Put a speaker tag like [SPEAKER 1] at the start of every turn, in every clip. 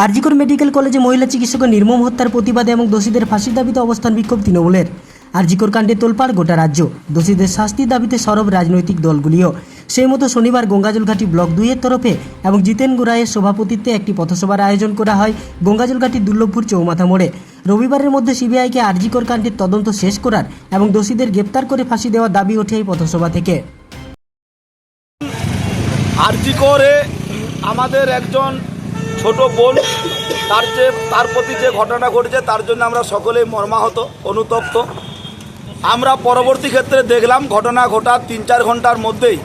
[SPEAKER 1] RG Kar medical কলেজে মহিলা চিকিৎসকের নির্মম হত্যার প্রতিবাদে এবং দোষীদের ফাঁসির দাবিতে অবস্থান বিক্ষোভ তৃণমূলের। আরজিকর কাণ্ডে তোলপাড় গোটা রাজ্য। দোষীদের শাস্তির দাবিতে সরব রাজনৈতিক দলগুলিও। সেই মতো শনিবার গঙ্গাজলঘাটি ব্লক 2-এর তরফে এবং জিতেন গোড়াইয়ের সভাপতিত্বে একটি পথসভার আয়োজন করা হয় গঙ্গাজলঘাটি দুর্লভপুর চৌমাথা মোড়ে। রবিবারের মধ্যে সিবিআইকে আরজিকর কাণ্ডের তদন্ত শেষ করার এবং দোষীদের গ্রেপ্তার করে ফাঁসি দেওয়ার দাবি ওঠে এই পথসভা থেকে।
[SPEAKER 2] আরজিকরে আমাদের একজন ছোট বোন তার প্রতি যে ঘটনা ঘটেছে তার জন্য আমরা সকলেই মর্মাহত, অনুতপ্ত। আমরা পরবর্তী ক্ষেত্রে দেখলাম ঘটনা ঘটার 3-4 ঘন্টার মধ্যেই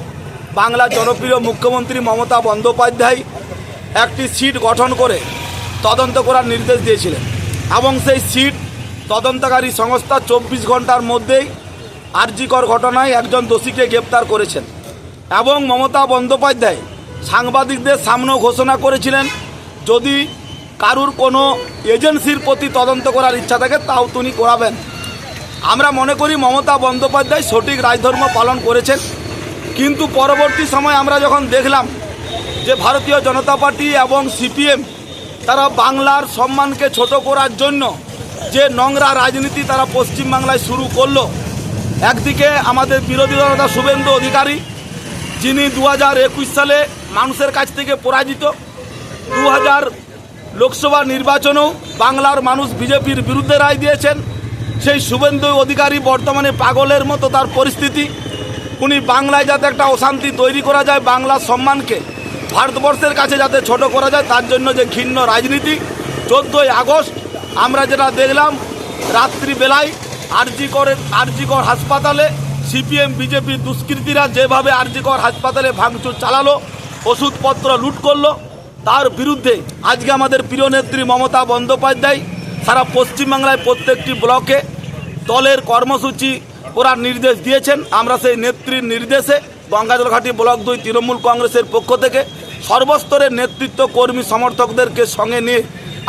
[SPEAKER 2] বাংলার জনপ্রিয় মুখ্যমন্ত্রী মমতা বন্দ্যোপাধ্যায় একটি সিট গঠন করে তদন্ত করার নির্দেশ দিয়েছিলেন এবং সেই সিট তদন্তকারী সংস্থা 24 ঘন্টার মধ্যেই আরজিকর ঘটনায় একজন দোষীকে গ্রেপ্তার করেছেন এবং মমতা বন্দ্যোপাধ্যায় সাংবাদিকদের সামনেও ঘোষণা করেছিলেন যদি কারুর কোনো এজেন্সির প্রতি তদন্ত করার ইচ্ছা থাকে তাও তিনি করাবেন। আমরা মনে করি মমতা বন্দ্যোপাধ্যায় সঠিক রাজধর্ম পালন করেছেন, কিন্তু পরবর্তী সময় আমরা যখন দেখলাম যে ভারতীয় জনতা পার্টি এবং সিপিএম তারা বাংলার সম্মানকে ছোট করার জন্য যে নোংরা রাজনীতি তারা পশ্চিমবাংলায় শুরু করলো। একদিকে আমাদের বিরোধী দলনেতা শুভেন্দু অধিকারী, যিনি 2021 সালে মানুষের কাছ থেকে পরাজিত, 2000 লোকসভা নির্বাচনেও বাংলার মানুষ বিজেপির বিরুদ্ধে রায় দিয়েছেন। সেই শুভেন্দু অধিকারী বর্তমানে পাগলের মতো তার পরিস্থিতি। উনি বাংলায় যাতে একটা অশান্তি তৈরি করা যায়, বাংলার সম্মানকে ভারতবর্ষের কাছে যাতে ছোট করা যায়, তার জন্য যে ঘৃণ্য রাজনীতি। 14ই আগস্ট আমরা যেটা দেখলাম রাত্রিবেলায় আরজিকর হাসপাতালে সিপিএম বিজেপি দুষ্কৃতীরা যেভাবে আরজিকর হাসপাতালে ভাঙচুর চালালো, ওষুধপত্র লুট করলো, তার বিরুদ্ধে আজকে আমাদের প্রিয় নেত্রী মমতা বন্দ্যোপাধ্যায় সারা পশ্চিমবাংলায় প্রত্যেকটি ব্লকে দলের কর্মসূচি করার নির্দেশ দিয়েছেন। আমরা সেই নেত্রীর নির্দেশে গঙ্গাজলঘাটি ব্লক 2 তৃণমূল কংগ্রেসের পক্ষ থেকে সর্বস্তরের নেতৃত্ব, কর্মী, সমর্থকদেরকে সঙ্গে নিয়ে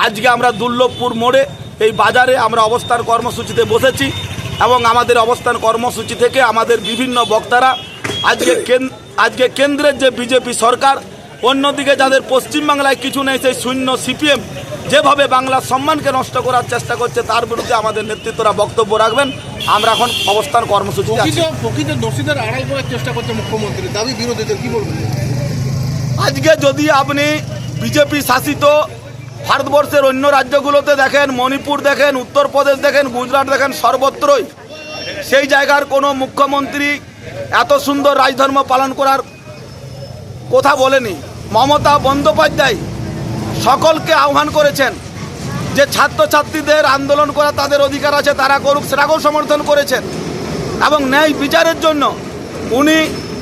[SPEAKER 2] আজকে আমরা দুর্লভপুর মোড়ে এই বাজারে আমরা অবস্থান কর্মসূচিতে বসেছি এবং আমাদের অবস্থান কর্মসূচি থেকে আমাদের বিভিন্ন বক্তারা আজকে কেন্দ্রের যে বিজেপি সরকার, অন্যদিকে যাদের পশ্চিমবাংলায় কিছু নেই সেই শূন্য সিপিএম যেভাবে বাংলার সম্মানকে নষ্ট করার চেষ্টা করছে তার বিরুদ্ধে আমাদের নেতৃত্বরা বক্তব্য রাখবেন। আমরা এখন অবস্থান কর্মসূচি
[SPEAKER 3] প্রকৃত দোষীদের আড়াল করার চেষ্টা করছে মুখ্যমন্ত্রী, দাবি বিরোধীদের কি বলবেন?
[SPEAKER 2] আজকে যদি আপনি বিজেপি শাসিত ভারতবর্ষের অন্য রাজ্যগুলোতে দেখেন, মণিপুর দেখেন, উত্তরপ্রদেশ দেখেন, গুজরাট দেখেন, সর্বত্রই সেই জায়গার কোনো মুখ্যমন্ত্রী এত সুন্দর রাজধর্ম পালন করার কথা বলেনি। মমতা বন্দ্যোপাধ্যায় সকলকে আহ্বান করেছেন যে ছাত্রছাত্রীদের আন্দোলন করা তাদের অধিকার আছে, তারা করুক, সেটাকেও সমর্থন করেছেন এবং ন্যায় বিচারের জন্য উনি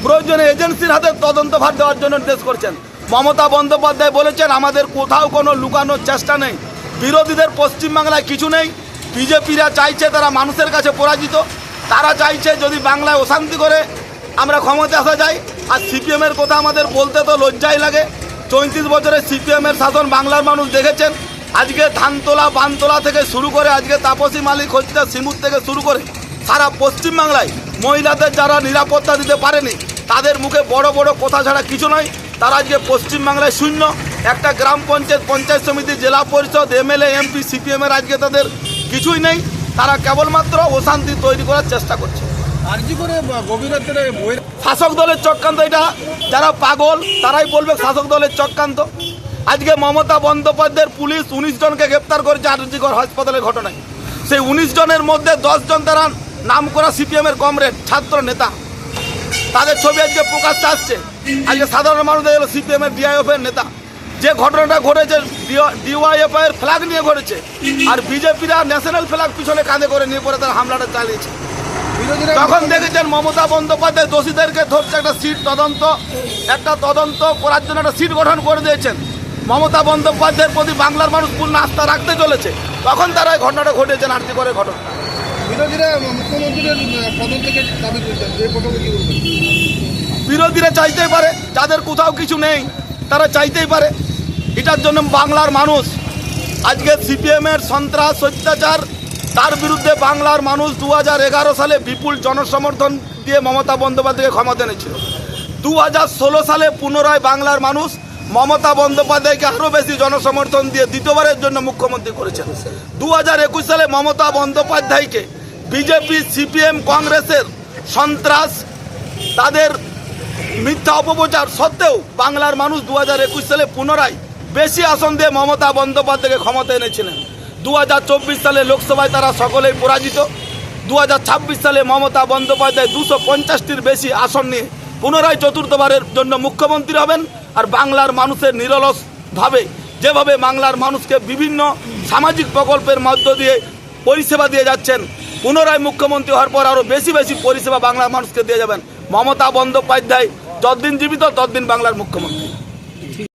[SPEAKER 2] প্রয়োজনে এজেন্সির হাতে তদন্তভার দেওয়ার জন্য নির্দেশ করছেন। মমতা বন্দ্যোপাধ্যায় বলেছেন আমাদের কোথাও কোনো লুকানোর চেষ্টা নেই, বিরোধীদের পশ্চিমবাংলায় কিছু নেই। বিজেপিরা চাইছে তারা মানুষের কাছে পরাজিত, তারা চাইছে যদি বাংলায় অশান্তি করে আমরা ক্ষমতা আসা যায়। আর সিপিএমের কথা আমাদের বলতে তো লজ্জাই লাগে। 34 বছরের সিপিএমের শাসন বাংলার মানুষ দেখেছেন। আজকে ধানতলা, বানতলা থেকে শুরু করে আজকে তাপসী মালিক হত্যা, সিমুর থেকে শুরু করে সারা পশ্চিমবাংলায় মহিলাদের যারা নিরাপত্তা দিতে পারেনি তাদের মুখে বড় বড় কথা ছাড়া কিছু নয়। তারা আজকে পশ্চিমবাংলায় শূন্য। একটা গ্রাম পঞ্চায়েত, পঞ্চায়েত সমিতি, জেলা পরিষদ, এমএলএ, এমপি সিপিএমের আজকে তাদের কিছুই নেই। তারা কেবলমাত্র অশান্তি তৈরি করার চেষ্টা করছে। শাসক দলের চক্রান্ত এটা, যারা পাগল তারাই বলবে শাসক দলের চক্রান্ত। আজকে মমতা বন্দ্যোপাধ্যায়ের পুলিশ 19 জনকে গ্রেপ্তার করেছে আরজিকর হাসপাতালের ঘটনায়। সেই 19 জনের মধ্যে 10 জন তারা নাম করা সিপিএমের কমরেড, ছাত্র নেতা, তাদের ছবি আজকে প্রকাশ্যে আসছে। আজকে সাধারণ মানুষ দেখল সিপিএমের ডিওয়াইএফের নেতা। যে ঘটনাটা ঘটেছে ডিওয়াইএফের ফ্ল্যাগ নিয়ে ঘটেছে, আর বিজেপিরা ন্যাশনাল ফ্ল্যাগ পিছনে কাঁধে করে নিয়ে পরে তারা হামলাটা চালিয়েছে। তখন দেখেছেন মমতা বন্দ্যোপাধ্যায় দোষীদেরকে ধরছে, একটা তদন্ত করার জন্য একটা সিট গঠন করে দিয়েছেন। মমতা বন্দ্যোপাধ্যায়ের প্রতি বাংলার মানুষ পূর্ণ আস্থা রাখতে চলেছে, তখন তারা এই ঘটনাটা ঘটেছেন আরজিকরের ঘটনা। বিরোধীরা চাইতেই পারে, যাদের কোথাও কিছু নেই তারা চাইতেই পারে। এটার জন্য বাংলার মানুষ আজকে সিপিএমের সন্ত্রাস, অত্যাচার, তার বিরুদ্ধে বাংলার মানুষ 2011 সালে বিপুল জনসমর্থন দিয়ে মমতা বন্দ্যোপাধ্যায়কে ক্ষমতা এনেছিল। 2016 সালে পুনরায় বাংলার মানুষ মমতা বন্দ্যোপাধ্যায়কে আরও বেশি জনসমর্থন দিয়ে দ্বিতীয়বারের জন্য মুখ্যমন্ত্রী করেছেন। 2021 সালে মমতা বন্দ্যোপাধ্যায়কে বিজেপি, সিপিএম, কংগ্রেসের সন্ত্রাস, তাদের মিথ্যা অপপ্রচার সত্ত্বেও বাংলার মানুষ 2021 সালে পুনরায় বেশি আসন দিয়ে মমতা বন্দ্যোপাধ্যায়কে ক্ষমতা এনেছিলেন। 2024 সালে লোকসভায় তারা সকলেই পরাজিত। 2026 সালে মমতা বন্দ্যোপাধ্যায় 250টির বেশি আসন নিয়ে পুনরায় চতুর্থবারের জন্য মুখ্যমন্ত্রী হবেন। আর বাংলার মানুষের নিরলসভাবে যেভাবে বাংলার মানুষকে বিভিন্ন সামাজিক প্রকল্পের মধ্য দিয়ে পরিষেবা দিয়ে যাচ্ছেন, পুনরায় মুখ্যমন্ত্রী হওয়ার পর আরও বেশি বেশি পরিষেবা বাংলার মানুষকে দিয়ে যাবেন। মমতা বন্দ্যোপাধ্যায় যতদিন জীবিত ততদিন বাংলার মুখ্যমন্ত্রী।